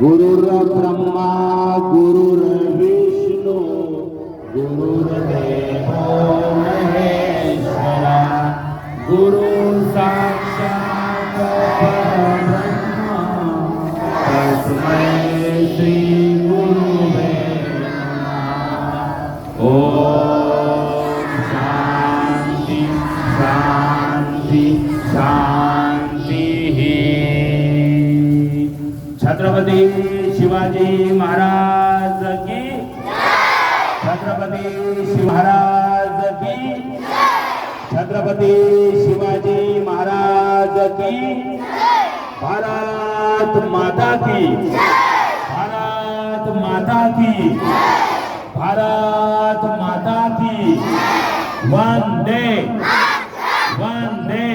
गुरुर्ब्रह्मा गुरुर्विष्णू गुरुर्देवो महेश्वरा गुरु साक्षात् परब्रह्म तस्मै श्री गुरुवे नमः। ओम शांति शांति शांति। छत्रपती शिवाजी महाराज की छत्रपती शिवाजी महाराज की छत्रपती शिवाजी महाराज की भारत माता की भारत माता की भारत माता की वंदे वंदे